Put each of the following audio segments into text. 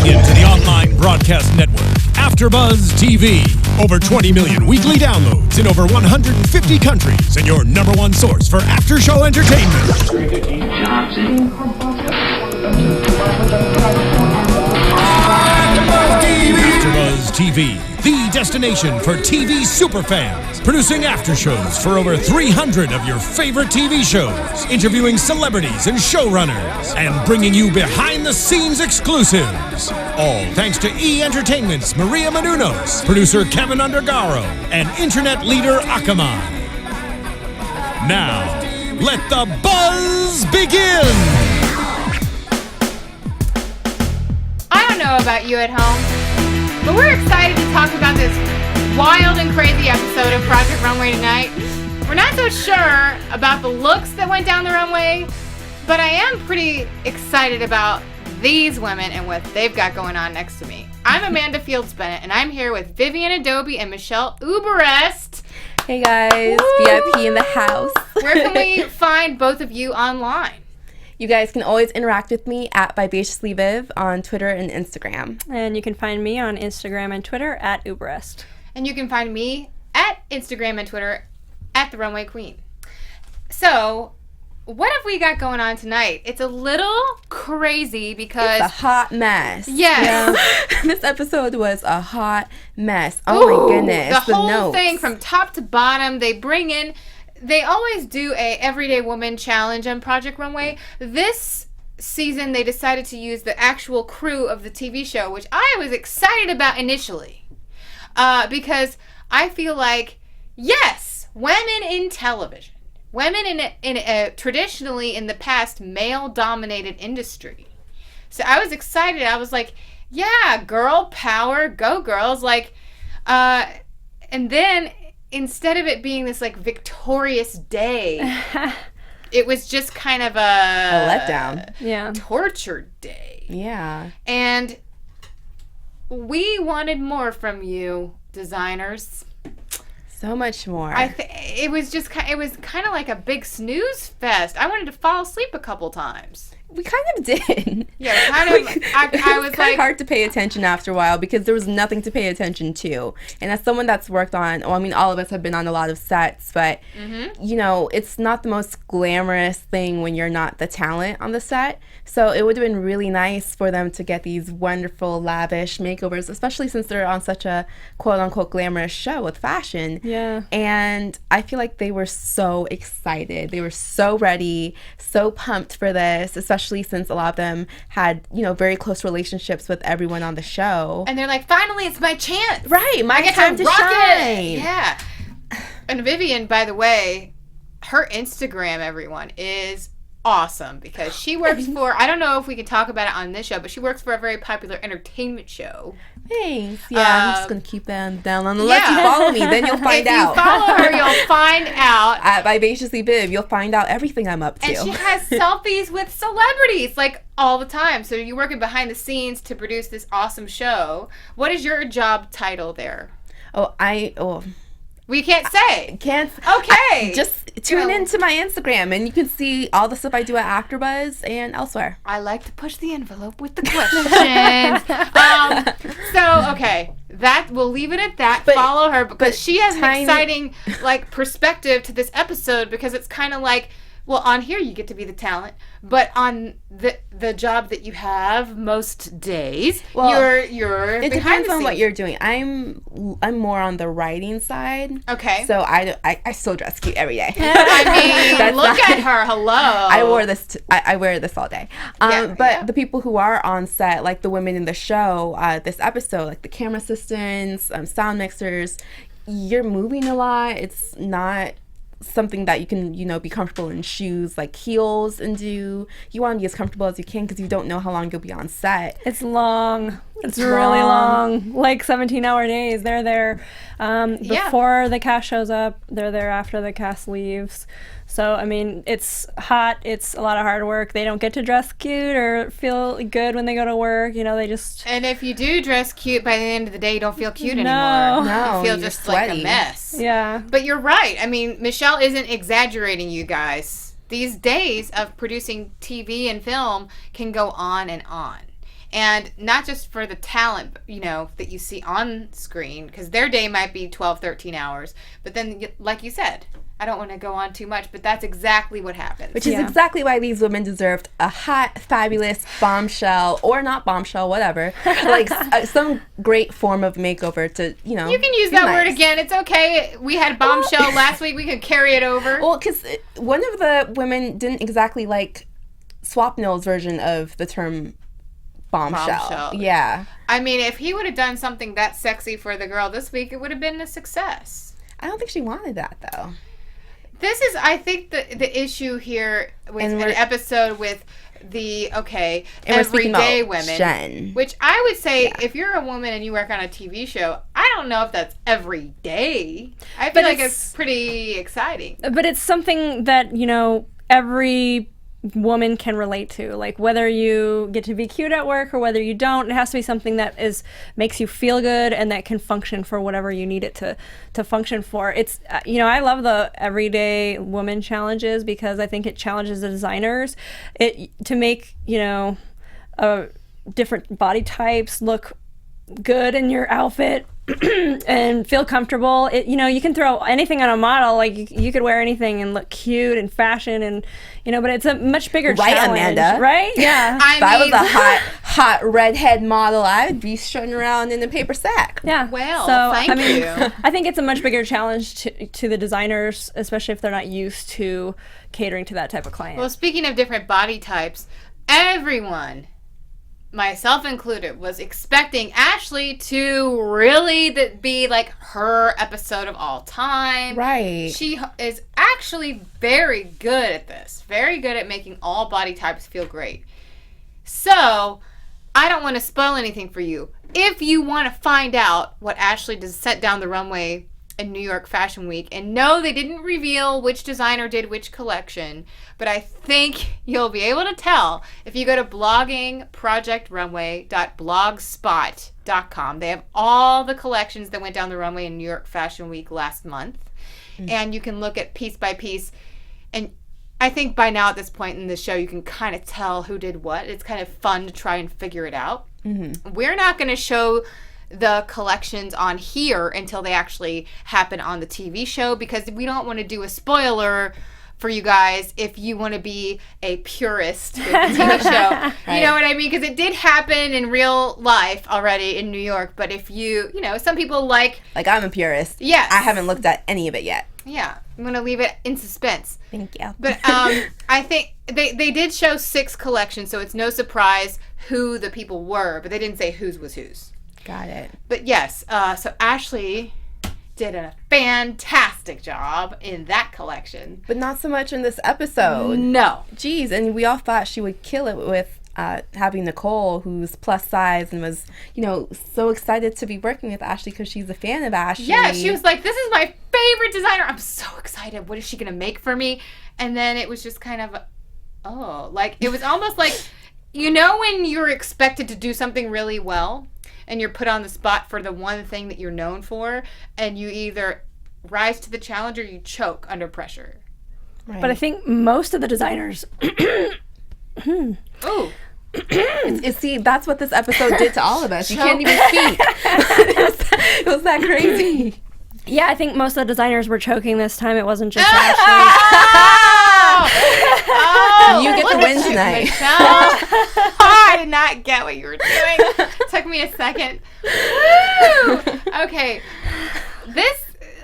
Tuning in to the online broadcast network, AFTERBUZZ TV. Over 20 million weekly downloads in over 150 countries, and your number one source for after-show entertainment. AFTERBUZZ TV, the destination for TV superfans. Producing after shows for over 300 of your favorite TV shows. Interviewing celebrities and showrunners. And bringing you behind-the-scenes exclusives. All thanks to E! Entertainment's Maria Menounos, producer Kevin Undergaro, and internet leader Akamai. Now, let the buzz begin! I don't know about you at home, but we're excited to talk about this wild and crazy episode of Project Runway tonight. We're not so sure about the looks that went down the runway, but I am pretty excited about these women and what they've got going on next to me. I'm Amanda Fields Bennett, and I'm here with Vivian Adaobi and Michelle Uberreste. Hey guys, Woo! VIP in the house. Where can we find both of you online? You guys can always interact with me at vivaciouslyviv on Twitter and Instagram. And you can find me on Instagram and Twitter at Uberreste. And you can find me at Instagram and Twitter at The Runway Queen. So, what have we got going on tonight? It's a little crazy because... It's a hot mess. Yes. Yeah. This episode was a hot mess. Oh my goodness. The whole notes. thing from top to bottom, they bring in... They always do a Everyday Woman challenge on Project Runway. This season, they decided to use the actual crew of the TV show, which I was excited about initially. Because I feel like, yes, women in television, women in a traditionally in the past male-dominated industry. So I was excited. I was like, yeah, girl power, go girls. Like, and then instead of it being this like victorious day, it was just kind of a letdown. Yeah. Torture day. Yeah. And we wanted more from you, designers. So much more. It was kind of like a big snooze fest. I wanted to fall asleep a couple times. We kind of did. Yeah, kind of. I was like, hard to pay attention after a while because there was nothing to pay attention to. And as someone that's worked on, well, I mean, all of us have been on a lot of sets, but you know, it's not the most glamorous thing when you're not the talent on the set. So it would have been really nice for them to get these wonderful, lavish makeovers, especially since they're on such a quote-unquote glamorous show with fashion. Yeah. And I feel like they were so excited. They were so ready, so pumped for this, especially since a lot of them had, you know, very close relationships with everyone on the show. and they're like, finally, it's my chance. Right, my I get time to rock shine. it. Yeah. And Vivian, by the way, her Instagram, everyone, is awesome because she works for, I don't know if we can talk about it on this show, but she works for a very popular entertainment show. Thanks. Yeah, I'm just going to keep them down on the list. yeah. You follow me, then you'll find out. If you follow her, you'll find out. At Vivaciously Viv, you'll find out everything I'm up to. And she has selfies with celebrities, like, all the time. So you're working behind the scenes to produce this awesome show. What is your job title there? We can't say. Okay. Just tune into my Instagram and you can see all the stuff I do at AFTERBUZZ and elsewhere. I like to push the envelope with the questions. Okay, that we'll leave it at that. But- Follow her because she has an tiny- exciting like perspective to this episode because it's kind of like, well, on here you get to be the talent, but on the job that you have most days, you're It behind depends the on what scenes. you're doing. I'm more on the writing side. Okay. So I still dress cute every day. I mean, That's look not- at her. Hello. I wore this. I wear this all day. Yeah, but yeah. the people who are on set, like the women in the show, this episode, like the camera assistants, sound mixers, you're moving a lot. It's not something that you can, you know, be comfortable in shoes like heels and do. You want to be as comfortable as you can because you don't know how long you'll be on set. It's long. It's really long. Like 17-hour days. They're there before the cast shows up. They're there after the cast leaves. So, I mean, it's hot. It's a lot of hard work. They don't get to dress cute or feel good when they go to work. You know, they just... And if you do dress cute, by the end of the day, you don't feel cute No. anymore. No, You feel you're just like a sweaty. mess. Yeah. But you're right. I mean, Michelle isn't exaggerating, you guys. These days of producing TV and film can go on and on. And not just for the talent, you know, that you see on screen, because their day might be 12, 13 hours. But then, like you said, I don't want to go on too much, but that's exactly what happens. Which is exactly why these women deserved a hot, fabulous bombshell, or not bombshell, whatever, like some great form of makeover to, you know. You can use that word again. It's okay. We had bombshell last week. We can carry it over. Well, because one of the women didn't exactly like Swapnil's version of the term bombshell. Yeah. I mean, if he would have done something that sexy for the girl this week, it would have been a success. I don't think she wanted that, though. This is, I think, the issue here with an episode with the, everyday women. Jen. Which I would say, if you're a woman and you work on a TV show, I don't know if that's every day. I feel like it's pretty exciting. But it's something that, you know, every woman can relate to, like whether you get to be cute at work or whether you don't. It has to be something that makes you feel good and that can function for whatever you need it to function for. It's you know, I love the everyday woman challenges because I think it challenges the designers to make, you know, different body types look good in your outfit and feel comfortable. You know, you can throw anything on a model, like you could wear anything and look cute and fashion, and you know, but it's a much bigger challenge. Right, Amanda? Right? Yeah. If I was a hot redhead model, I would be strutting around in a paper sack. Yeah. Well, thank you. I think it's a much bigger challenge to the designers, especially if they're not used to catering to that type of client. Well, speaking of different body types, everyone, myself included, was expecting Ashley to really be like her episode of all time. Right. She is actually very good at this. Very good at making all body types feel great. So, I don't want to spoil anything for you. If you want to find out what Ashley set down the runway in New York Fashion Week, and no, they didn't reveal which designer did which collection, but I think you'll be able to tell if you go to bloggingprojectrunway.blogspot.com. They have all the collections that went down the runway in New York Fashion Week last month, and you can look at piece by piece, and I think by now at this point in the show you can kind of tell who did what. It's kind of fun to try and figure it out. We're not going to show the collections on here until they actually happen on the TV show, because we don't want to do a spoiler for you guys if you want to be a purist with the TV show. Right. You know what I mean? Because it did happen in real life already in New York, but if you know, some people like I'm a purist. Yes. I haven't looked at any of it yet. Yeah. I'm going to leave it in suspense. Thank you. But I think they did show 6 collections, so it's no surprise who the people were, but they didn't say whose was whose. Got it. But yes, so Ashley did a fantastic job in that collection. But not so much in this episode. No. Jeez, and we all thought she would kill it with having Nicole, who's plus size and was, you know, so excited to be working with Ashley because she's a fan of Ashley. Yeah, she was like, this is my favorite designer. I'm so excited. What is she going to make for me? And then it was just kind of, like, it was almost like, you know, when you're expected to do something really well, and you're put on the spot for the one thing that you're known for, and you either rise to the challenge or you choke under pressure. Right. But I think most of the designers... Oh. See, that's what this episode did to all of us. You can't even speak. It was that crazy. Yeah, I think most of the designers were choking this time. It wasn't just Ashley. You get the win tonight. I did not get what you were doing. Took me a second. Okay.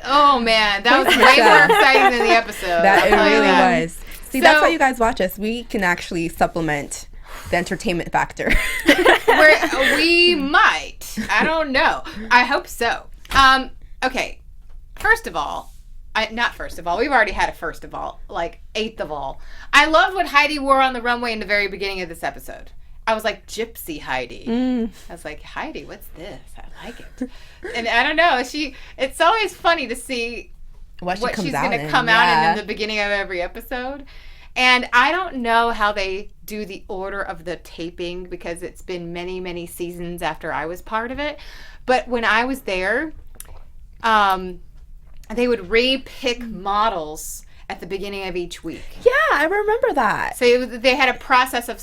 Oh man, that was way more exciting than the episode. It really was. See, that's why you guys watch us. We can actually supplement the entertainment factor. We might. I don't know. I hope so. Okay. First of all, we've already had a first of all, like eighth of all. I loved what Heidi wore on the runway in the very beginning of this episode. I was like, Gypsy Heidi. I was like, Heidi, what's this? I like it. And I don't know. It's always funny to see what she's going to come out in the beginning of every episode. And I don't know how they do the order of the taping, because it's been many, many seasons after I was part of it. But when I was there, they would re-pick models at the beginning of each week. Yeah, I remember that. So they had a process of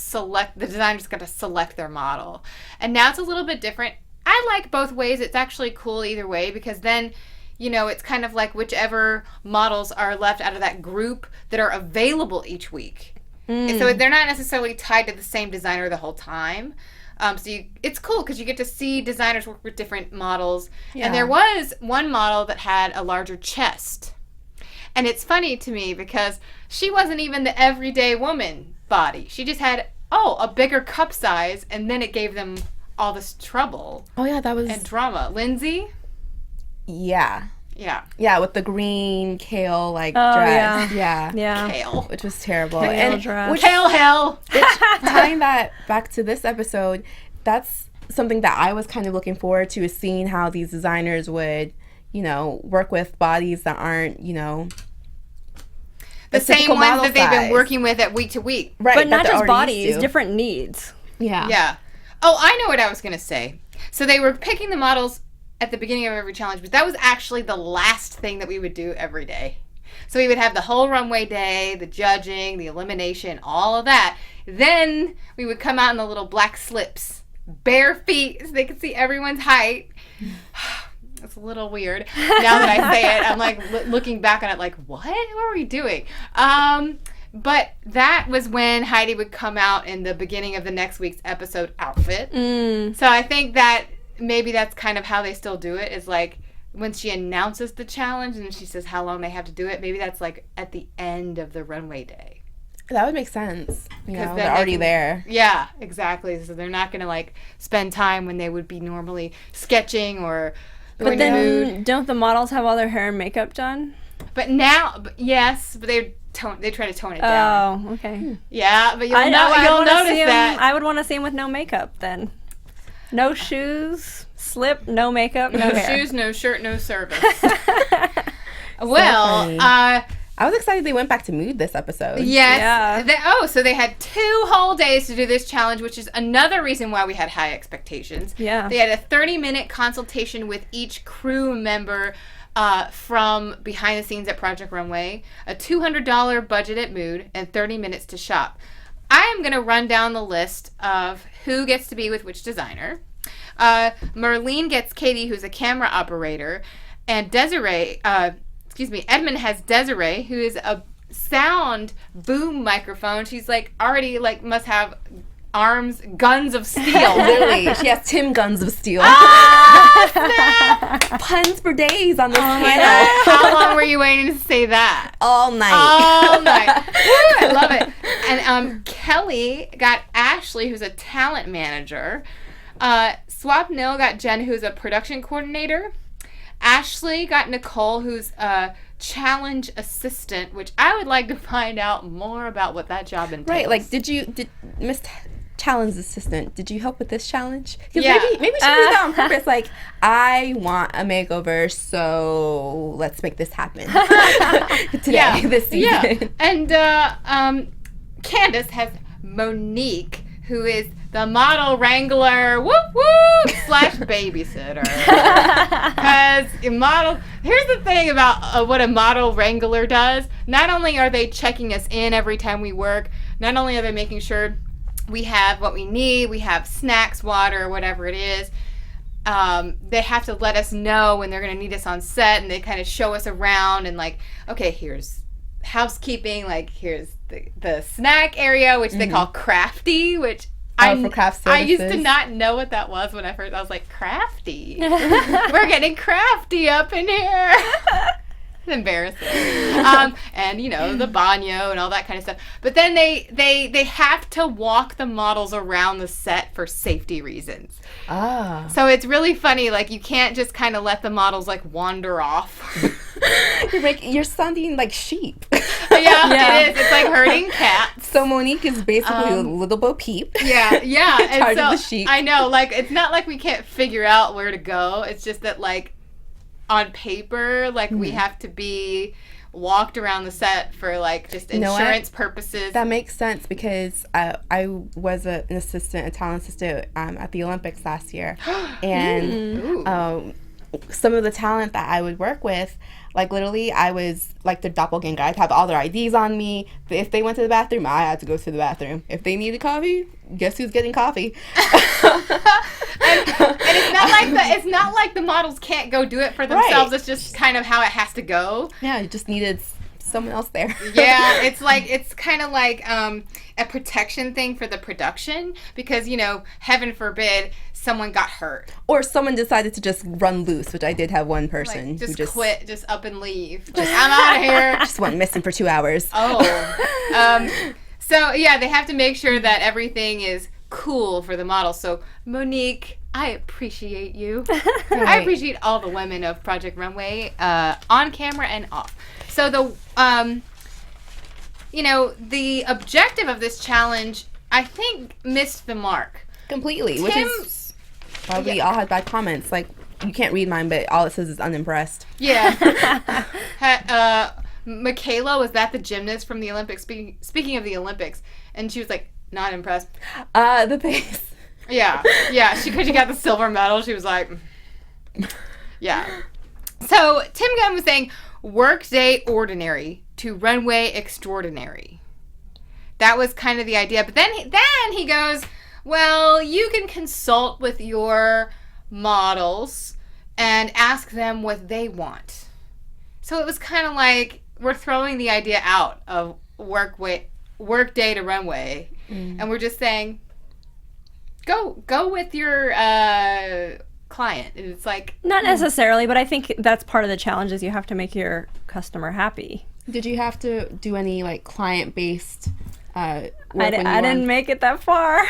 the designers got to select their model. And now it's a little bit different. I like both ways. It's actually cool either way because then, you know, it's kind of like whichever models are left out of that group that are available each week. And so they're not necessarily tied to the same designer the whole time. It's cool because you get to see designers work with different models. Yeah. And there was one model that had a larger chest. And it's funny to me because she wasn't even the everyday woman body. She just had, a bigger cup size, and then it gave them all this trouble. Oh, yeah, that was... And drama. Lindsay? Yeah. Yeah. Yeah, with the green kale, dress. Yeah. Kale. Which was terrible. Kale dress. Kale hell! Tying that back to this episode, that's something that I was kind of looking forward to, is seeing how these designers would, you know, work with bodies that aren't, you know... The same ones that they've been working with at week to week. Right. But not just bodies, different needs. Yeah. Yeah. Oh, I know what I was going to say. So they were picking the models at the beginning of every challenge, but that was actually the last thing that we would do every day. So we would have the whole runway day, the judging, the elimination, all of that. Then we would come out in the little black slips, bare feet, so they could see everyone's height. It's a little weird. Now that I say it, I'm like looking back on it like, what were we doing? But that was when Heidi would come out in the beginning of the next week's episode outfit. So I think that maybe that's kind of how they still do it, is like when she announces the challenge and she says how long they have to do it, maybe that's like at the end of the runway day. That would make sense. You know, they're already there. Yeah, exactly. So they're not going to like spend time when they would be normally sketching or... But then, don't the models have all their hair and makeup done? But now, yes, but they try to tone it down. Oh, okay. Yeah, but you'll notice that. I would want to see him with no makeup then. No shoes, slip, no makeup, no hair. Shoes, no shirt, no service. Well, I was excited they went back to mood this episode. Yes. Yeah. So they had 2 whole days to do this challenge, which is another reason why we had high expectations. Yeah. They had a 30-minute consultation with each crew member from behind the scenes at Project Runway, a $200 budget at Mood, and 30 minutes to shop. I am going to run down the list of who gets to be with which designer. Merlene gets Katie, who's a camera operator, and Edmond has Desiree, who is a sound boom microphone. She's already must have arms, guns of steel. Literally, she has Tim guns of steel. Puns for days on this panel. How long were you waiting to say that? All night. All night. Woo, I love it. And Kelly got Ashley, who's a talent manager. Swapnil got Jen, who's a production coordinator. Ashley got Nicole, who's a challenge assistant, which I would like to find out more about what that job entails. Right, did Miss Challenge assistant, did you help with this challenge? Yeah. Maybe she did that on purpose. I want a makeover, so let's make this happen today, this season. Yeah. And Candace has Monique, who is the model wrangler, whoop whoop, / babysitter. Because here's the thing about what a model wrangler does. Not only are they checking us in every time we work, not only are they making sure we have what we need, we have snacks, water, whatever it is, they have to let us know when they're going to need us on set, and they kind of show us around and okay, here's housekeeping, here's the snack area, which they call crafty, which for craft services. I used to not know what that was when I was like, crafty? We're getting crafty up in here. It's embarrassing. And the baño and all that kind of stuff. But then they have to walk the models around the set for safety reasons. Ah. So it's really funny. You can't just kind of let the models wander off. You're sounding like sheep. Yeah, it is. It's like herding cats. So Monique is basically a little Bo Peep. Yeah. In charge of the sheep. I know. It's not like we can't figure out where to go. It's just that on paper, we have to be walked around the set for just insurance purposes. That makes sense because I was a talent assistant at the Olympics last year, and some of the talent that I would work with, like literally I was like their doppelganger. I'd have all their IDs on me. If they went to the bathroom, I had to go to the bathroom. If they needed coffee, guess who's getting coffee? And it's not like the models can't go do it for themselves. Right. It's just kind of how it has to go. Yeah, it just needed someone else there. Yeah, it's kind of like a protection thing for the production, because heaven forbid someone got hurt or someone decided to just run loose, which I did have one person who just quit, just up and leave. I'm out of here. Just went missing for 2 hours. So yeah, they have to make sure that everything is cool for the model. So Monique, I appreciate you. Right. I appreciate all the women of Project Runway, on camera and off. So the objective of this challenge, I think, missed the mark completely, which is why we all had bad comments. Like, you can't read mine, but all it says is unimpressed. Yeah. Michaela, was that the gymnast from the Olympics? Speaking of the Olympics, and she was like, not impressed. The pace. Yeah. Because she got the silver medal. She was like, yeah. So Tim Gunn was saying, workday ordinary to runway extraordinary. That was kind of the idea. But then he goes, well, you can consult with your models and ask them what they want. So it was kind of like we're throwing the idea out of workday to runway, and we're just saying, go with your client. And it's like, not necessarily, but I think that's part of the challenge, is you have to make your customer happy. Did you have to do any like client-based I didn't make it that far.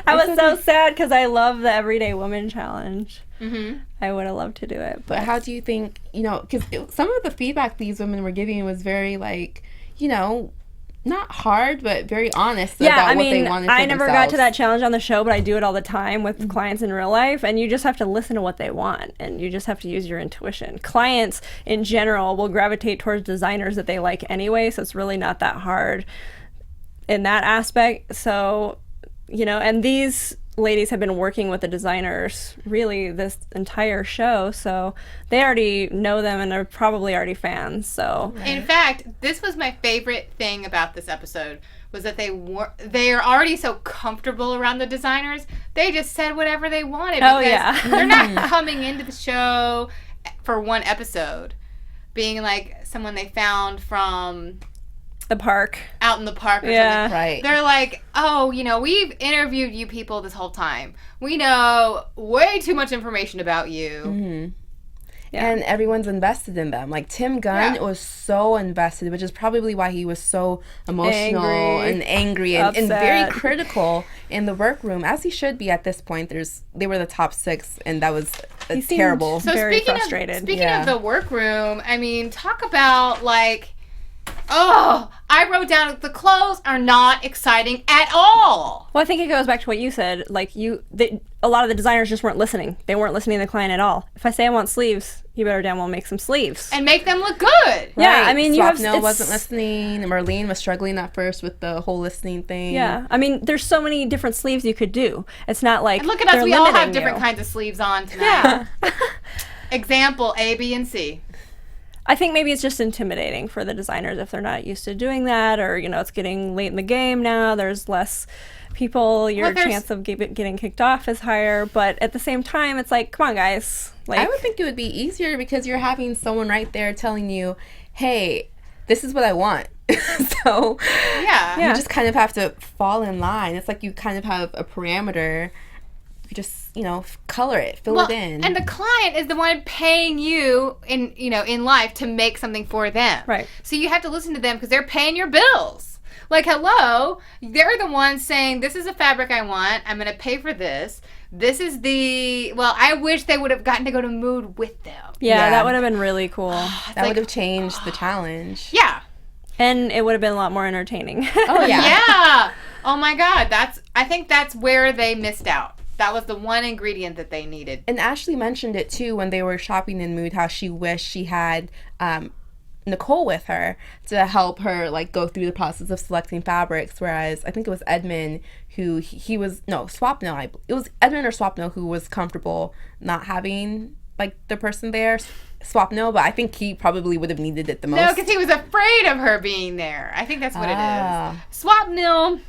I was so sad because I love the Everyday Woman Challenge. Mm-hmm. I would have loved to do it. But how do you think, because some of the feedback these women were giving was very like, not hard, but very honest about what they wanted for I never themselves. got to that challenge on the show, but I do it all the time with clients in real life, and you just have to listen to what they want, and you just have to use your intuition. Clients, in general, will gravitate towards designers that they like anyway, so it's really not that hard in that aspect. So, and these ladies have been working with the designers really this entire show, so they already know them and are probably already fans. So in fact, this was my favorite thing about this episode, was that they are already so comfortable around the designers. They just said whatever they wanted, because they're not coming into the show for one episode being like someone they found from the park, out in the park or something. Right. They're like, we've interviewed you people this whole time. We know way too much information about you. Mm-hmm. Yeah. And everyone's invested in them. Like, Tim Gunn was so invested, which is probably why he was so emotional and angry and very critical in the workroom, as he should be at this point. They were the top 6, and that was terrible. So very frustrated. Speaking of the workroom, I mean, talk about like, I wrote down the clothes are not exciting at all. Well, I think it goes back to what you said. Like, a lot of the designers just weren't listening. They weren't listening to the client at all. If I say I want sleeves, you better damn well make some sleeves. And make them look good. Yeah, I mean, Swapnil wasn't listening. Merlene was struggling at first with the whole listening thing. Yeah, I mean, there's so many different sleeves you could do. It's not like, and look at us, we all have different kinds of sleeves on tonight. Yeah. Example, A, B, and C. I think maybe it's just intimidating for the designers if they're not used to doing that, or, it's getting late in the game now. There's less people. Your chance of getting kicked off is higher. But at the same time, it's like, come on, guys. Like, I would think it would be easier because you're having someone right there telling you, hey, this is what I want. So you just kind of have to fall in line. It's like you kind of have a parameter. You just, color it, fill it in. And the client is the one paying you in life to make something for them. Right. So you have to listen to them because they're paying your bills. Like, hello, they're the ones saying, this is a fabric I want. I'm going to pay for this. This is I wish they would have gotten to go to Mood with them. Yeah, that would have been really cool. That would have changed the challenge. Yeah. And it would have been a lot more entertaining. Oh, yeah. Yeah. Oh, my God. I think that's where they missed out. That was the one ingredient that they needed. And Ashley mentioned it, too, when they were shopping in Mood, how she wished she had Nicole with her to help her, like, go through the process of selecting fabrics, whereas I think it was Edmond Swapnil. It was Edmond or Swapnil who was comfortable not having like the person there, Swapnil, but I think he probably would have needed it the most. No, because he was afraid of her being there. I think that's what it is. Swapnil,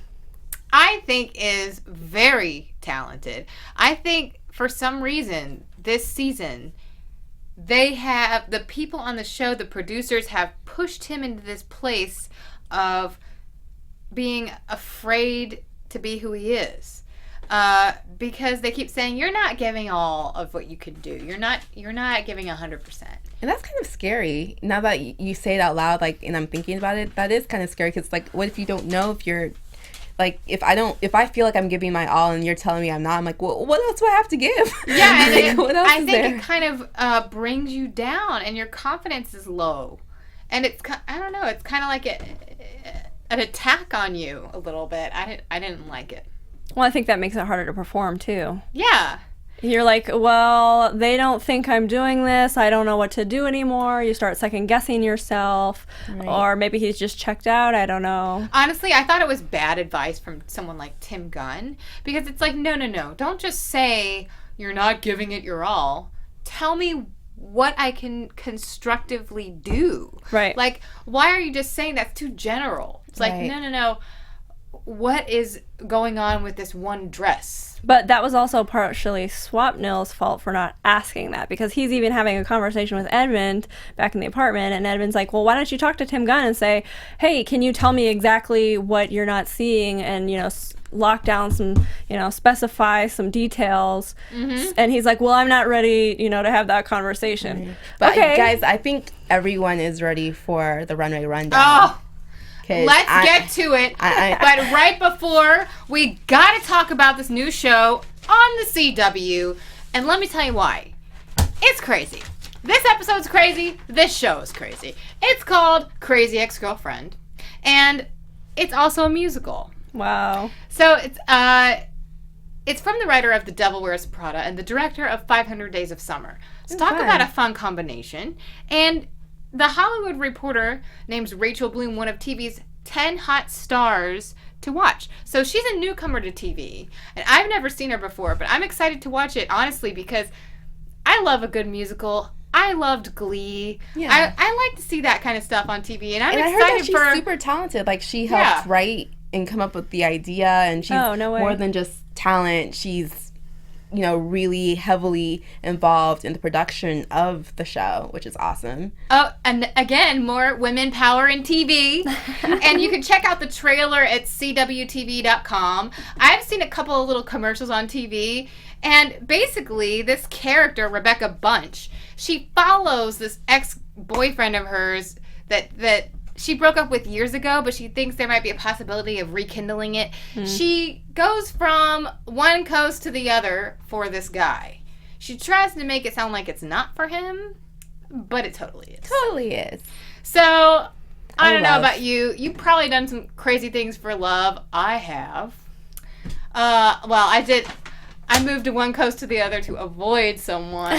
I think, is very talented. I think for some reason this season, the people on the show, the producers, have pushed him into this place of being afraid to be who he is. Because they keep saying, you're not giving all of what you can do. You're not giving 100%. And that's kind of scary. Now that you say it out loud, like, and I'm thinking about it, that is kind of scary. Because, like, what if you don't know if you're, like, if I feel like I'm giving my all and you're telling me I'm not, I'm like, well, what else do I have to give? Yeah, and like, I think it kind of brings you down, and your confidence is low. And it's, I don't know, it's kind of like an attack on you a little bit. I didn't like it. Well, I think that makes it harder to perform, too. Yeah. You're like, well, they don't think I'm doing this. I don't know what to do anymore. You start second-guessing yourself. Right. Or maybe he's just checked out. I don't know. Honestly, I thought it was bad advice from someone like Tim Gunn. Because it's like, no. Don't just say you're not giving it your all. Tell me what I can constructively do. Right. Like, why are you just saying that's too general? It's like, no. What is going on with this one dress? But that was also partially Swapnil's fault for not asking that, because he's even having a conversation with Edmond back in the apartment, and Edmond's like, well, why don't you talk to Tim Gunn and say, hey, can you tell me exactly what you're not seeing, and, lock down some, specify some details. Mm-hmm. And he's like, well, I'm not ready, to have that conversation. Right. But guys, I think everyone is ready for the runway rundown. Oh! Let's get to it. But right before, we got to talk about this new show on the CW. And let me tell you why. It's crazy. This episode's crazy. This show is crazy. It's called Crazy Ex-Girlfriend. And it's also a musical. Wow. So it's from the writer of The Devil Wears Prada and the director of 500 Days of Summer. So talk about a fun combination. And The Hollywood Reporter names Rachel Bloom one of TV's 10 hot stars to watch. So she's a newcomer to TV, and I've never seen her before, but I'm excited to watch it, honestly, because I love a good musical. I loved Glee. Yeah. I like to see that kind of stuff on TV, and excited I heard that she's super talented. Like, she helped write and come up with the idea, and she's more than just talent. She's really heavily involved in the production of the show, which is awesome. Oh, and again, more women power in TV. And you can check out the trailer at cwtv.com. I've seen a couple of little commercials on TV, and basically this character, Rebecca Bunch, she follows this ex-boyfriend of hers that she broke up with years ago, but she thinks there might be a possibility of rekindling it. She goes from one coast to the other for this guy. She tries to make it sound like it's not for him, but it totally is. Totally is. So, I don't know about you. You've probably done some crazy things for love. I have. Well, I did. I moved to one coast to the other to avoid someone.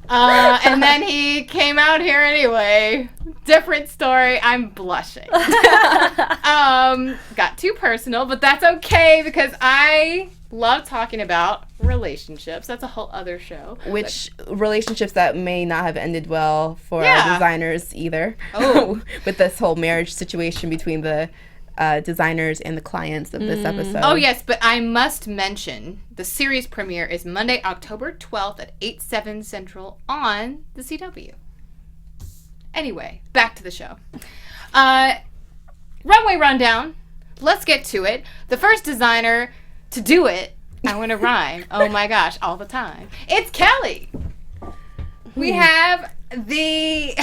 And then he came out here anyway. Different story. I'm blushing. Got too personal, but that's okay because I love talking about relationships. That's a whole other show. Relationships that may not have ended well for our designers either. Oh. With this whole marriage situation between the designers and the clients of this episode. Oh, yes, but I must mention the series premiere is Monday, October 12th at 8/7 Central on the CW. Anyway, back to the show. Runway rundown. Let's get to it. The first designer to do it, I want to rhyme. Oh my gosh, all the time. It's Kelly. We have the...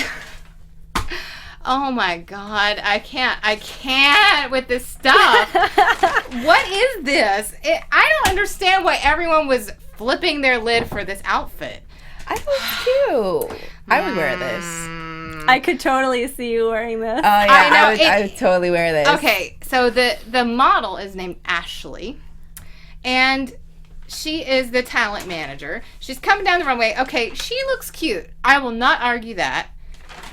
Oh my God, I can't with this stuff. What is this? I don't understand why everyone was flipping their lid for this outfit. I thought it's cute. I would wear this. I could totally see you wearing this. Oh yeah, I would totally wear this. Okay, so the model is named Ashley, and she is the talent manager. She's coming down the runway. Okay, she looks cute. I will not argue that.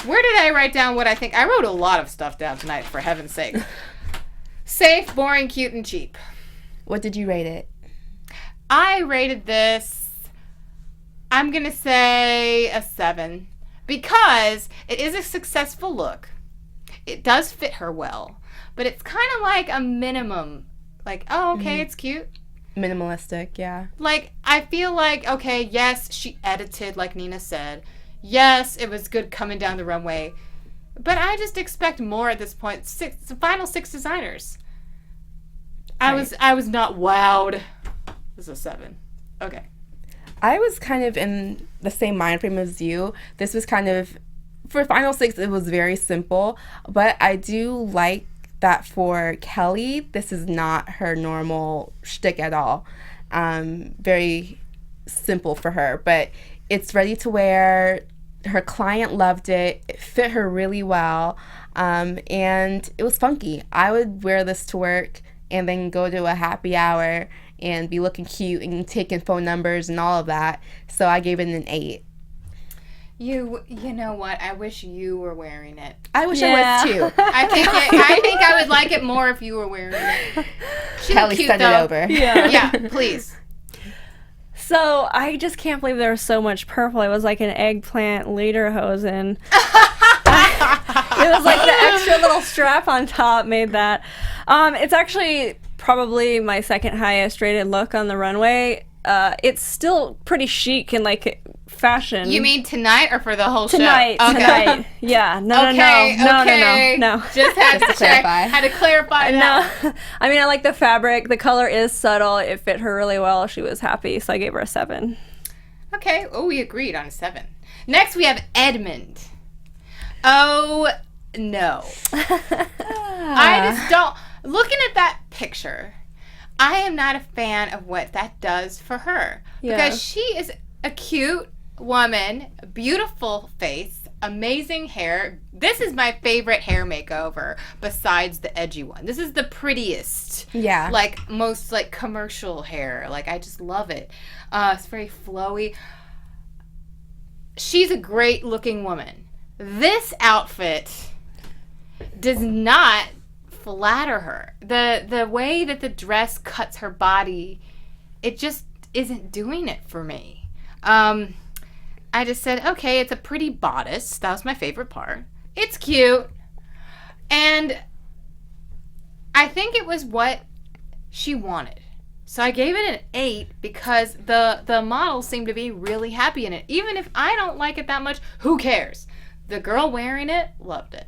Where did I write down what I think? I wrote a lot of stuff down tonight, for heaven's sake. Safe, boring, cute, and cheap. What did you rate it? I rated this I'm going to say a 7 because it is a successful look. It does fit her well, but it's kind of like a minimum. Like, oh, okay, it's cute. Minimalistic, yeah. Like, I feel like, okay, yes, she edited, like Nina said. Yes, it was good coming down the runway. But I just expect more at this point. The final 6 designers. I was not wowed. This is a 7. Okay. I was kind of in the same mind frame as you. This was kind of, for final 6, it was very simple. But I do like that for Kelly, this is not her normal shtick at all. Very simple for her. But it's ready to wear. Her client loved it. It fit her really well. And it was funky. I would wear this to work and then go to a happy hour and be looking cute and taking phone numbers and all of that. So I gave it an 8. You know what? I wish you were wearing it. I wish I was too. I think I would like it more if you were wearing it. Kelly, send it over. Yeah, please. So I just can't believe there was so much purple. It was like an eggplant lederhosen. It was like the extra little strap on top made that. It's actually probably my second highest rated look on the runway. It's still pretty chic and like fashion. You mean tonight or for the whole tonight, show? Tonight. Yeah. No. Just had to clarify. Had to clarify that. No. I mean, I like the fabric. The color is subtle. It fit her really well. She was happy, so I gave her a 7. Okay. Oh, we agreed on a 7. Next, we have Edmond. Oh, no. I just don't. Looking at that picture, I am not a fan of what that does for her. Yeah. Because she is a cute woman, beautiful face, amazing hair. This is my favorite hair makeover besides the edgy one. This is the prettiest. Yeah. Like, most, like, commercial hair. Like, I just love it. It's very flowy. She's a great-looking woman. This outfit does not flatter her. The way that the dress cuts her body, it just isn't doing it for me. I just said, okay, it's a pretty bodice. That was my favorite part. It's cute. And I think it was what she wanted. So I gave it an 8 because the model seemed to be really happy in it. Even if I don't like it that much, who cares? The girl wearing it loved it.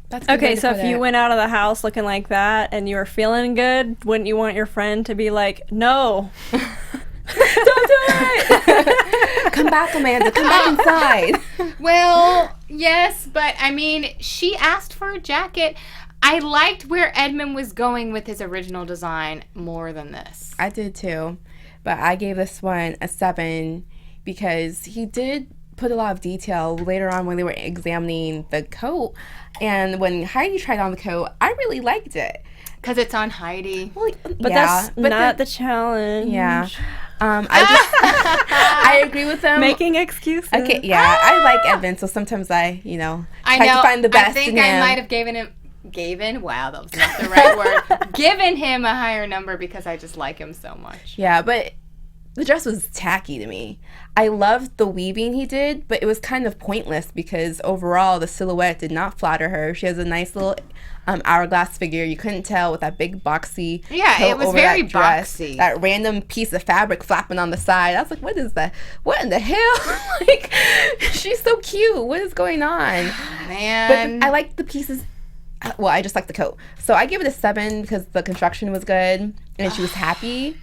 That's a good way Okay, to so put if you it. went out of the house looking like that and you were feeling good, wouldn't you want your friend to be like, no? Don't do it! Come back, Amanda. Come back inside. Well, yes, but I mean, she asked for a jacket. I liked where Edmond was going with his original design more than this. I did too. But I gave this one a 7 because he did put a lot of detail later on when they were examining the coat. And when Heidi tried on the coat, I really liked it. Because it's on Heidi. Well, But yeah, that's not the challenge. Yeah. I agree with them. Making excuses. Okay, yeah, I like Edmond, so sometimes I try to find the best I think in him. I might have wow, that was not the right word. Given him a higher number because I just like him so much. Yeah, but the dress was tacky to me. I loved the weaving he did, but it was kind of pointless because overall the silhouette did not flatter her. She has a nice little hourglass figure. You couldn't tell with that big boxy Yeah, coat it was over very that dress, boxy. that random piece of fabric flapping on the side. I was like, what is that? What in the hell? Like, she's so cute. What is going on? Man. But I like the pieces. Well, I just like the coat. So I give it a 7 because the construction was good and she was happy.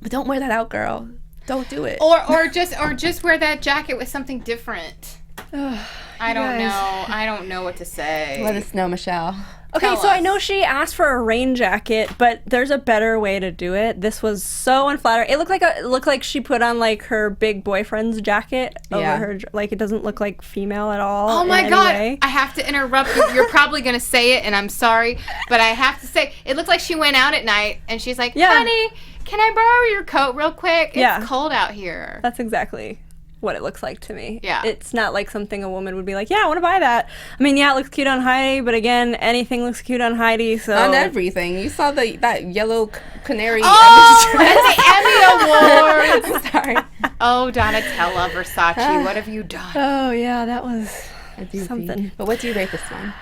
But don't wear that out, girl. Don't do it. Or just wear that jacket with something different. I don't know what to say. Let us know, Michelle. Okay, Tell so I us. know she asked for a rain jacket, but there's a better way to do it. This was so unflattering. It looked like she put on like her big boyfriend's jacket over her. Like it doesn't look like female at all. Oh my in God! any way. I have to interrupt you. You're probably gonna say it, and I'm sorry, but I have to say it looked like she went out at night, and she's like, Yeah. "Honey, can I borrow your coat real quick? It's Yeah. cold out here." That's exactly what it looks like to me. Yeah. It's not like something a woman would be like, yeah, I want to buy that. I mean, yeah, it looks cute on Heidi, but again, anything looks cute on Heidi, so... On everything. You saw that yellow canary. Oh, at the Emmy Awards. Sorry. Oh, Donatella Versace, what have you done? Oh yeah, that was something. But what do you rate this one?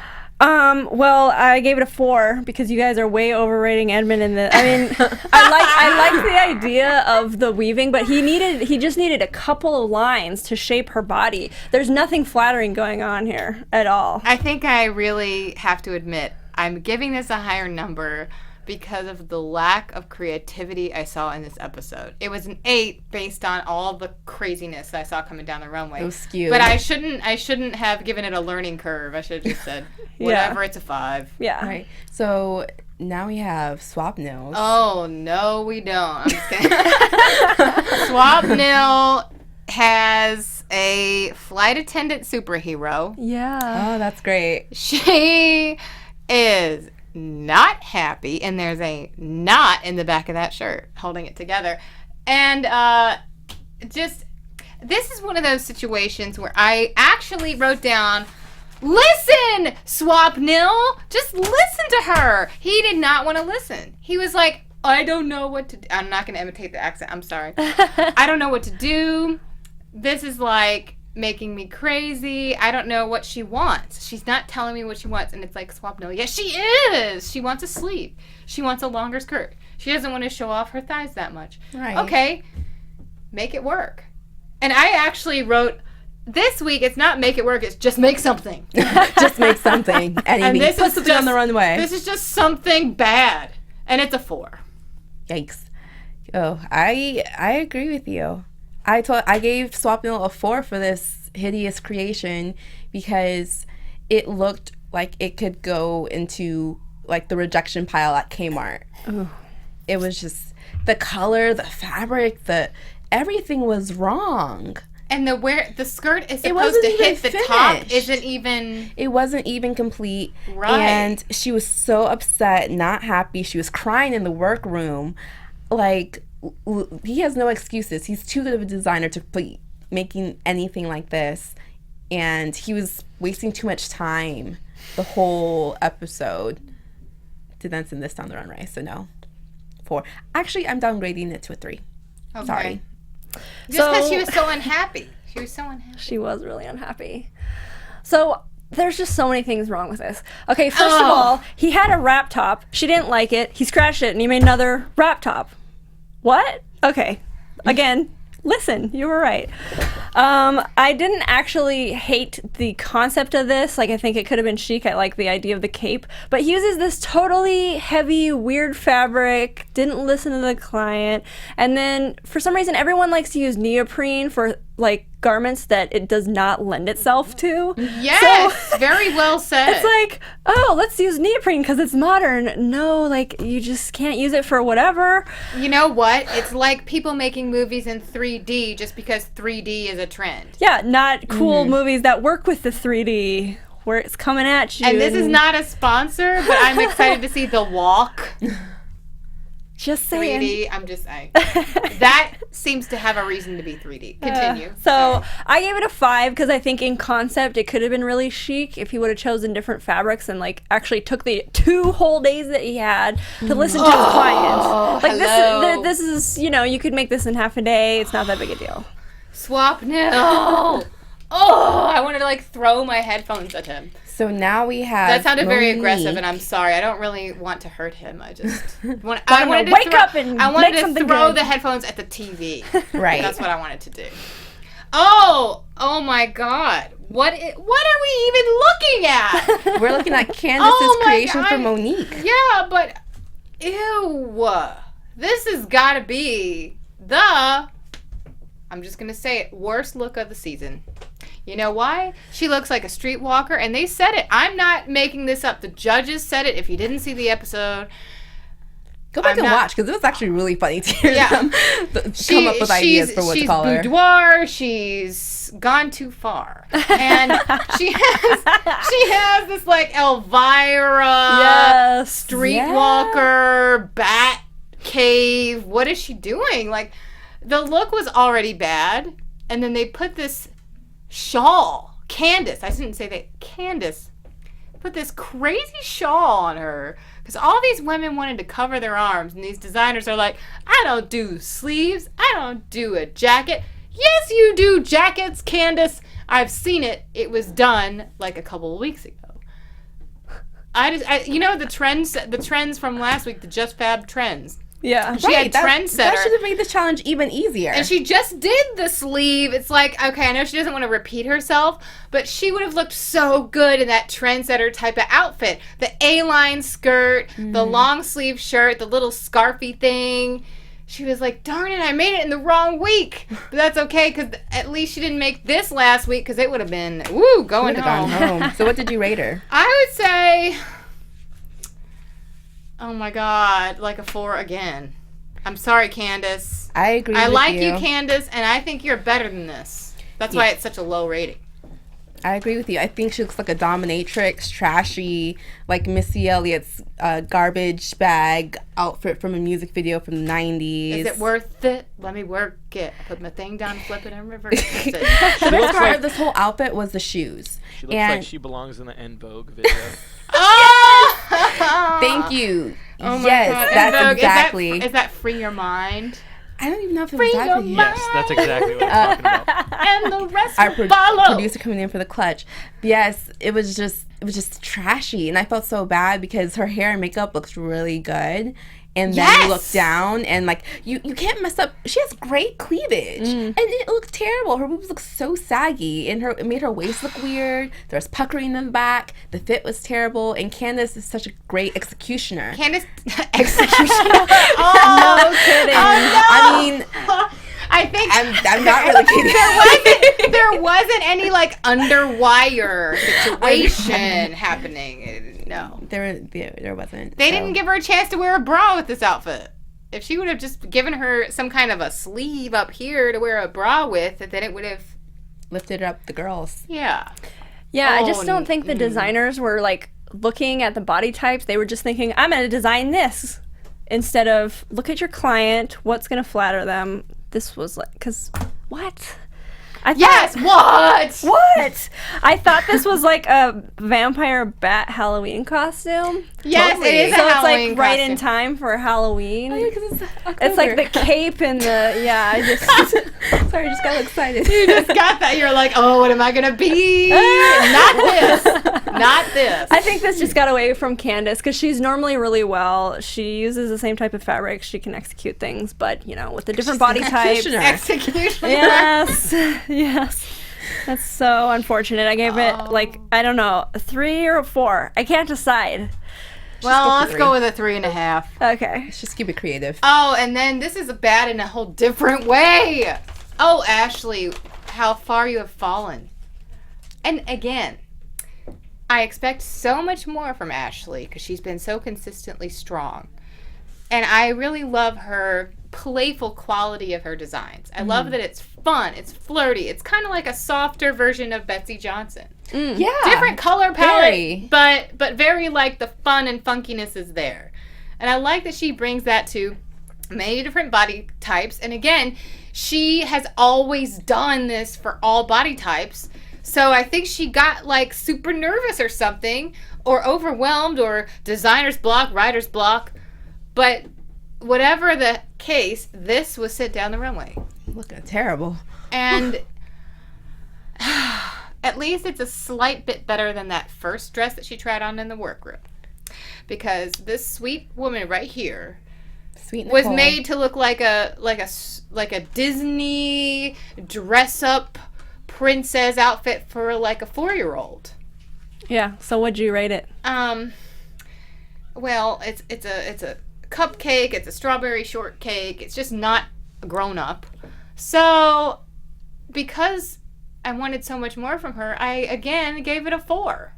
Well, I gave it a 4 because you guys are way overrating Edmond in the. I mean, I like the idea of the weaving, but he just needed a couple of lines to shape her body. There's nothing flattering going on here at all. I think I really have to admit I'm giving this a higher number because of the lack of creativity I saw in this episode. It was an 8 based on all the craziness I saw coming down the runway. It was skewed. But I shouldn't have given it a learning curve. I should have just said, whatever, it's a 5. Yeah. All right. So now we have Swapnil. Oh, no, we don't. I'm just kidding. Swapnil has a flight attendant superhero. Yeah. Oh, that's great. She is not happy, and there's a knot in the back of that shirt holding it together. And this is one of those situations where I actually wrote down, listen, Swapnil, just listen to her. He did not want to listen. He was like, I don't know what to do. I'm not going to imitate the accent. I'm sorry. I don't know what to do. This is like making me crazy. I don't know what she wants. She's not telling me what she wants. And it's like, Swapnil, yes, she is. She wants to sleep. She wants a longer skirt. She doesn't want to show off her thighs that much. Right. Okay, make it work. And I actually wrote, this week, it's not make it work, it's just make something. Just make something. Anything. And this Put is something on the runway. This is just something bad. And it's a 4. Yikes. Oh, I agree with you. I gave Swapnil a 4 for this hideous creation because it looked like it could go into like the rejection pile at Kmart. Ooh. It was just the color, the fabric, everything was wrong. And the skirt is supposed to hit the top isn't even. It wasn't even complete. Right. And she was so upset, not happy. She was crying in the workroom. Like, he has no excuses. He's too good of a designer to be making anything like this. And he was wasting too much time the whole episode to then send this down the runway. So no, 4. Actually, I'm downgrading it to a 3. Okay. Sorry. Just because she was so unhappy. She was so unhappy. She was really unhappy. So there's just so many things wrong with this. Okay, first of all, he had a wrap top. She didn't like it. He scratched it and he made another wrap top. What? Okay. Again, listen, you were right. I didn't actually hate the concept of this. Like, I think it could have been chic. I like the idea of the cape. But he uses this totally heavy, weird fabric, didn't listen to the client. And then, for some reason, everyone likes to use neoprene for, like, garments that it does not lend itself to. Yes, so, very well said. It's like, oh, let's use neoprene because it's modern. No, like, you just can't use it for whatever. You know what? It's like people making movies in 3D just because 3D is a trend. Yeah, not cool movies that work with the 3D where it's coming at you. And this is not a sponsor, but I'm excited to see The Walk. Just saying. 3D, I'm just saying. That seems to have a reason to be 3D. Continue. So I gave it a 5 because I think in concept it could have been really chic if he would have chosen different fabrics and like actually took the 2 whole days that he had to listen to his clients. Like this is, you know, you could make this in half a day. It's not that big a deal. Swapnil. Oh, I wanted to like throw my headphones at him. So now we have. That sounded very Monique. aggressive, and I'm sorry. I don't really want to hurt him. I just wanted to wake up and I wanted make to something throw good. the headphones at the TV. Right. That's what I wanted to do. Oh my God! What are we even looking at? We're looking at Candace's creation for Monique. Yeah, but ew! This has got to be the. I'm just gonna say it. Worst look of the season. You know why? She looks like a streetwalker, and they said it. I'm not making this up. The judges said it. If you didn't see the episode, go back and watch because it was actually really funny to hear them come up with ideas for what to call her. She's boudoir. She's gone too far, and she has this like Elvira streetwalker bat cave. What is she doing? Like the look was already bad, and then they put this shawl. Candace, I shouldn't say that. Candace put this crazy shawl on her because all these women wanted to cover their arms, and these designers are like, I don't do sleeves. I don't do a jacket. Yes, you do, jackets, Candace. I've seen it. It was done like a couple of weeks ago. You know the trends from last week, the Just Fab trends. Yeah. She had trendsetter. That should have made the challenge even easier. And she just did the sleeve. It's like, okay, I know she doesn't want to repeat herself, but she would have looked so good in that trendsetter type of outfit. The A-line skirt, the long sleeve shirt, the little scarfy thing. She was like, darn it, I made it in the wrong week. But that's okay, because at least she didn't make this last week, because it would have been, going home. So what did you rate her? I would say, oh my God, like a 4 again. I'm sorry, Candace. I agree with you. I like you, Candace, and I think you're better than this. That's why it's such a low rating. I agree with you. I think she looks like a dominatrix, trashy, like Missy Elliott's garbage bag outfit from a music video from the 90s. Is it worth it? Let me work it. I put my thing down, flip it, and reverse it. The best part of this whole outfit was the shoes. She looks like she belongs in the En Vogue video. Oh! Thank you. Oh my Yes, God. that's exactly. Is that Free Your Mind? I don't even know if it was exactly. Yes, that's exactly what I'm talking about. And the rest Our will follow. producer coming in for the clutch. Yes, it was just trashy, and I felt so bad because her hair and makeup looks really good. And then you look down, and like you can't mess up. She has great cleavage, and it looked terrible. Her boobs look so saggy, and it made her waist look weird. There was puckering in the back. The fit was terrible, and Candace is such a great executioner. Candace, executioner. no kidding. Oh, no. I mean, I think I'm not really kidding. There wasn't any like underwire situation happening. No, there wasn't. They didn't give her a chance to wear a bra with this outfit. If she would have just given her some kind of a sleeve up here to wear a bra with, then it would have lifted up the girls. Yeah. Yeah, I just don't think the designers were like looking at the body types. They were just thinking, I'm going to design this. Instead of, look at your client, what's going to flatter them. This was like, because, what? What? I thought this was like a vampire bat Halloween costume. Yes, totally. it is. So a it's Halloween like right costume. in time for Halloween. Oh, yeah, 'cause it's October. It's like the cape and the I just sorry, I just got excited. You just got that. You're like, oh, what am I gonna be? Not this. Not this. I think this just got away from Candace because she's normally really well. She uses the same type of fabric. She can execute things, but with the different body types. Executioner. Yes. That's so unfortunate. I gave it like, I don't know, a 3 or a 4. I can't decide. Well, let's go with a 3.5. Okay. Let's just keep it creative. Oh, and then this is bad in a whole different way. Oh, Ashley, how far you have fallen. And again, I expect so much more from Ashley because she's been so consistently strong. And I really love her playful quality of her designs. I love that it's fun, it's flirty, it's kind of like a softer version of Betsy Johnson. Yeah. Different color palette, but very like the fun and funkiness is there. And I like that she brings that to many different body types. And again, she has always done this for all body types. So I think she got like super nervous or something, or overwhelmed, or designer's block, writer's block. But whatever the case, this was sent down the runway. Looking terrible. And at least it's a slight bit better than that first dress that she tried on in the workroom. Because this sweet woman right here was made to look like a Disney dress-up princess outfit for like a 4-year-old. Yeah. So what'd you rate it? Well, it's a cupcake. It's a strawberry shortcake. It's just not grown up. So, because I wanted so much more from her, I again gave it a 4.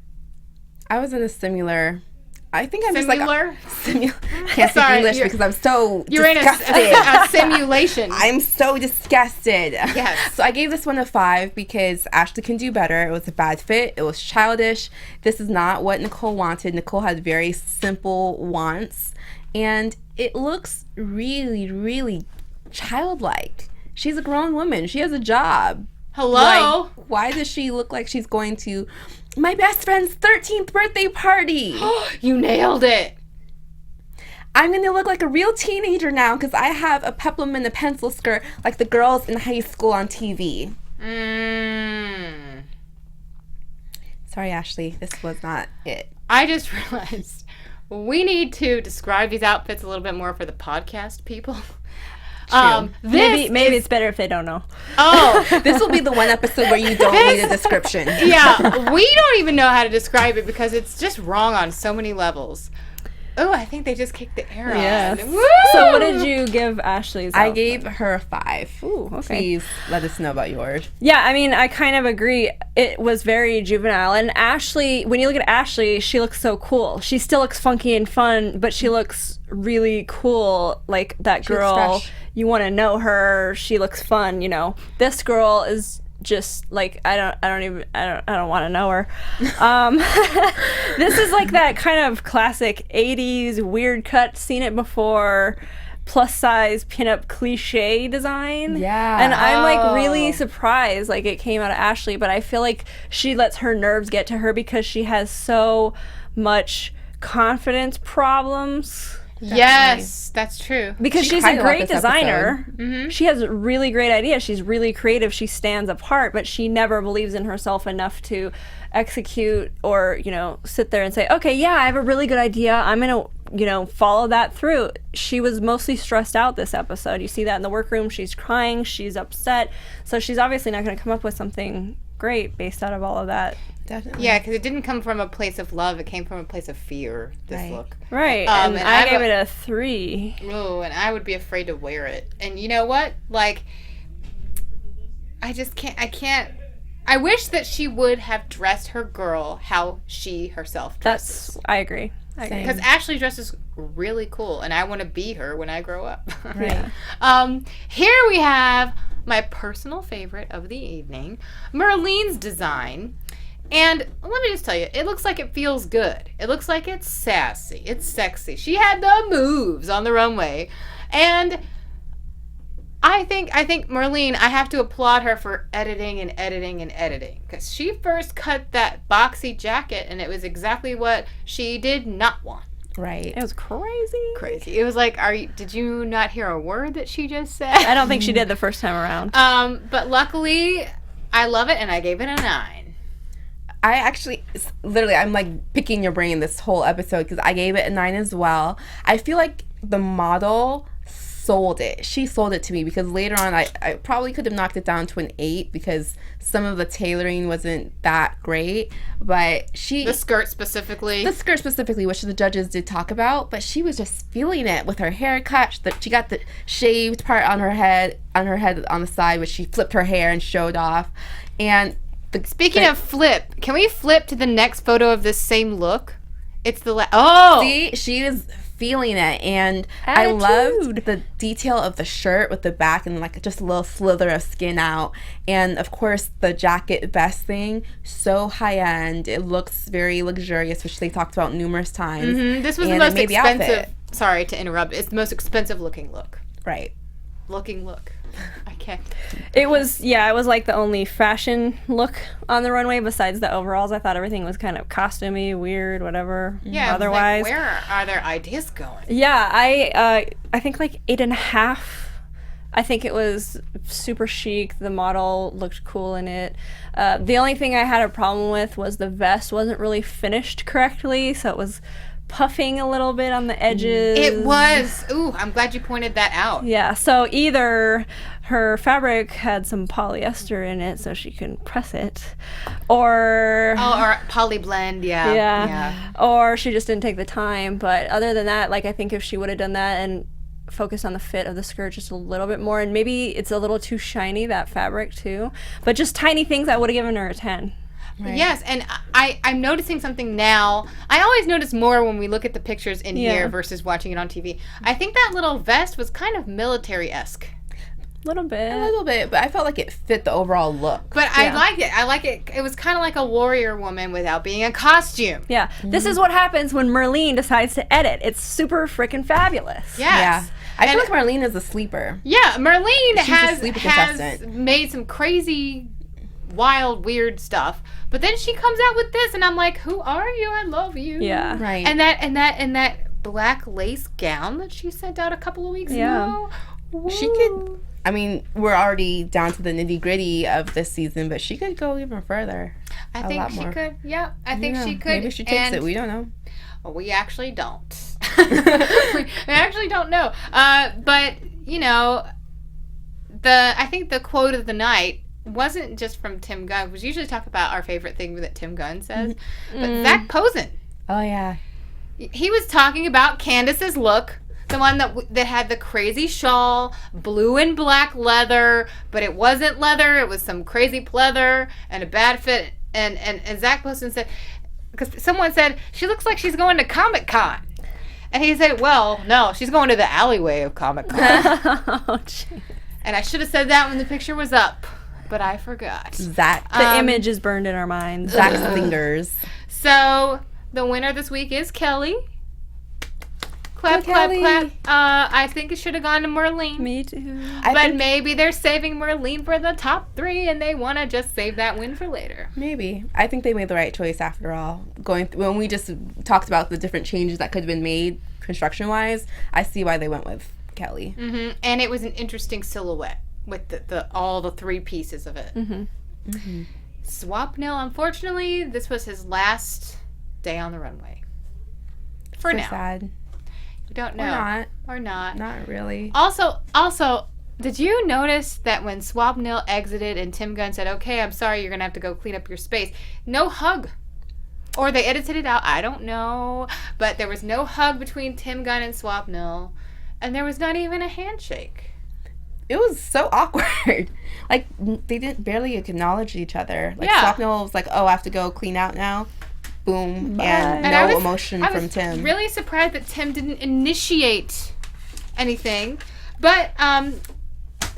I was in a similar. I think I'm Similar? just like can't speak English because I'm so you're disgusted. in a simulation. I'm so disgusted. Yes. So I gave this one a 5 because Ashley can do better. It was a bad fit. It was childish. This is not what Nicole wanted. Nicole had very simple wants, and it looks really, really childlike. She's a grown woman. She has a job. Hello? Like, why does she look like she's going to my best friend's 13th birthday party? You nailed it. I'm going to look like a real teenager now because I have a peplum and a pencil skirt like the girls in high school on TV. Sorry, Ashley. This was not it. I just realized we need to describe these outfits a little bit more for the podcast people. Maybe it's better if they don't know. Oh, This will be the one episode where you don't need a description. yeah. We don't even know how to describe it because it's just wrong on so many levels. Oh, I think they just kicked the air Yes. on. Woo! So what did you give Ashley's I outfit? gave her a 5. Ooh, okay. Please let us know about yours. Yeah, I mean, I kind of agree. It was very juvenile. And Ashley, when you look at Ashley, she looks so cool. She still looks funky and fun, but she looks really cool. Like that She looks girl, fresh. you want to know her. She looks fun, you know. This girl is just like I don't want to know her. This is like that kind of classic 80s weird cut, seen it before, plus size pinup cliche design. Yeah. And I'm like really surprised like it came out of Ashley, but I feel like she lets her nerves get to her because she has so much confidence problems. Yes, that's true. Because She she's a kinda loved great this designer. Mm-hmm. She has really great ideas. She's really creative. She stands apart, but she never believes in herself enough to execute or, you know, sit there and say, okay, yeah, I have a really good idea. I'm going to, you know, follow that through. She was mostly stressed out this episode. You see that in the workroom. She's crying. She's upset. So she's obviously not going to come up with something great based out of all of that. Definitely. Yeah, because it didn't come from a place of love. It came from a place of fear, this Right. look. Right. And and I I've- gave it a 3. Oh, and I would be afraid to wear it. And you know what? Like, I just can't. I wish that she would have dressed her girl how she herself dresses. I agree. Same. Because Ashley dresses really cool, and I want to be her when I grow up. Right. Here we have my personal favorite of the evening, Merlene's design. And let me just tell you, it looks like it feels good. It looks like it's sassy. It's sexy. She had the moves on the runway. And I think Merlene, I have to applaud her for editing and editing and editing. Because she first cut that boxy jacket, and it was exactly what she did not want. Right. It was crazy. It was like, did you not hear a word that she just said? I don't think she did the first time around. But luckily, I love it, and I gave it a 9. I actually, literally, I'm like picking your brain this whole episode because I gave it a 9 as well. I feel like the model sold it. She sold it to me because later on I probably could have knocked it down to an 8 because some of the tailoring wasn't that great. But The skirt specifically, which the judges did talk about, but she was just feeling it with her haircut. She got the shaved part on her head on the side, which she flipped her hair and showed off. And Speaking of flip, can we flip to the next photo of this same look? It's the see, she was feeling it, and I loved the detail of the shirt with the back and like just a little slither of skin out, and of course the jacket vest thing, so high end. It looks very luxurious, which they talked about numerous times. This was and the it most made the expensive. outfit. Sorry to interrupt. It's the most expensive looking look. Right. Look. I can't. It was like the only fashion look on the runway besides the overalls. I thought everything was kind of costumey, weird, whatever. Yeah. Otherwise, Like, where are their ideas going? yeah, I think like 8.5. I think it was super chic. The model looked cool in it. The only thing I had a problem with was the vest wasn't really finished correctly, so it was puffing a little bit on the edges. It was. Ooh, I'm glad you pointed that out. Yeah, so either her fabric had some polyester in it so she couldn't press it, or Or poly blend. Yeah. or she just didn't take the time. But other than that, like I think if she would have done that and focused on the fit of the skirt just a little bit more, and maybe it's a little too shiny, that fabric too, but just tiny things, I would have given her a 10. Right. Yes, and I'm noticing something now. I always notice more when we look at the pictures in here versus watching it on TV. I think that little vest was kind of military-esque. A little bit, but I felt like it fit the overall look. But I liked it. I like it. It was kind of like a warrior woman without being a costume. Yeah, this is what happens when Merlene decides to edit. It's super freaking fabulous. Yes. Yeah. I feel And- like Marlene is a sleeper. Yeah, Merlene She's a has sleeper contestant. made some crazy, wild, weird stuff. But then she comes out with this, and I'm like, "Who are you? I love you." Yeah. Right. And that black lace gown that she sent out a couple of weeks Yeah. ago. She could. I mean, we're already down to the nitty gritty of this season, but she could go even further. I think she could. Yeah, I think she could. Maybe she takes it. We don't know. Well, we actually don't. we actually don't know. But you know, I think the quote of the night wasn't just from Tim Gunn. We usually talk about our favorite thing that Tim Gunn says, but Zach Posen. Oh yeah. He was talking about Candace's look, the one that had the crazy shawl, blue and black leather, but it wasn't leather. It was some crazy pleather and a bad fit. And Zach Posen said, because someone said, she looks like she's going to Comic-Con. And he said, well, no, she's going to the alleyway of Comic-Con. Oh, jeez. And I should have said that when the picture was up, but I forgot. Zach. The image is burned in our minds. Zach's fingers. So the winner this week is Kelly. Clap, clap, Kelly. clap. I think it should have gone to Merlene. Me too. But maybe they're saving Merlene for the top 3 and they want to just save that win for later. Maybe. I think they made the right choice after all. When we just talked about the different changes that could have been made construction-wise, I see why they went with Kelly. Mm-hmm. And it was an interesting silhouette with all the 3 pieces of it. Mm-hmm. Mm-hmm. Swapnil, unfortunately, this was his last day on the runway. For So now. sad. We don't know. Or Or not. not really. Also, did you notice that when Swapnil exited and Tim Gunn said, okay, I'm sorry, you're going to have to go clean up your space, no hug? Or they edited it out, I don't know. But there was no hug between Tim Gunn and Swapnil. And there was not even a handshake. It was so awkward. Like, they didn't barely acknowledge each other. Like, Yeah. Swapnil was like, oh, I have to go clean out now. Boom. Bye. And And I no was- emotion I from was Tim. really surprised that Tim didn't initiate anything. But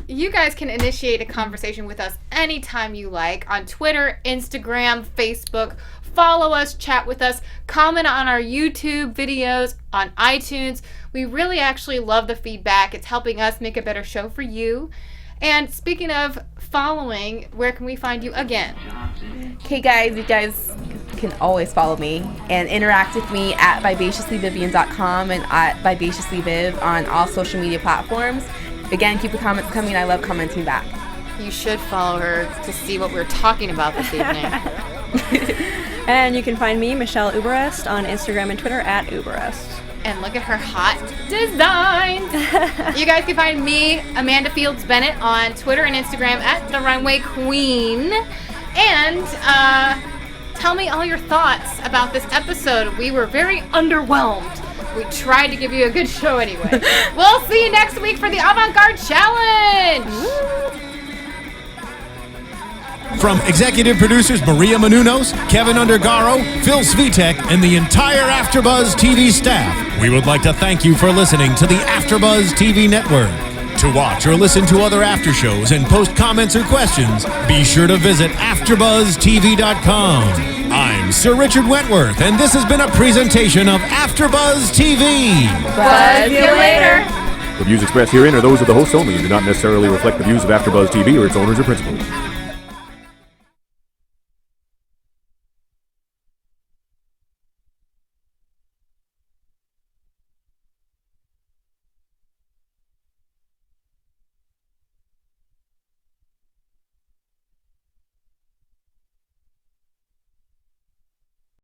you guys can initiate a conversation with us anytime you like on Twitter, Instagram, Facebook. Follow us, chat with us, comment on our YouTube videos, on iTunes. We really actually love the feedback. It's helping us make a better show for you. And speaking of following, where can we find you again? Okay, guys, you guys can always follow me and interact with me at vivaciouslyvivian.com and at vivaciouslyviv on all social media platforms. Again, keep the comments coming. I love commenting back. You should follow her to see what we're talking about this evening. And you can find me, Michelle Uberreste, on Instagram and Twitter at Uberreste. And look at her hot designs. You guys can find me, Amanda Fields Bennett, on Twitter and Instagram at The Runway Queen. And tell me all your thoughts about this episode. We were very underwhelmed. We tried to give you a good show anyway. We'll see you next week for the Avant-Garde Challenge. From executive producers Maria Menounos, Kevin Undergaro, Phil Svitek, and the entire AfterBuzz TV staff, we would like to thank you for listening to the AfterBuzz TV network. To watch or listen to other after shows and post comments or questions, be sure to visit AfterBuzzTV.com. I'm Sir Richard Wentworth, and this has been a presentation of AfterBuzz TV. Buzz you later. The views expressed herein are those of the hosts only and do not necessarily reflect the views of AfterBuzz TV or its owners or principals.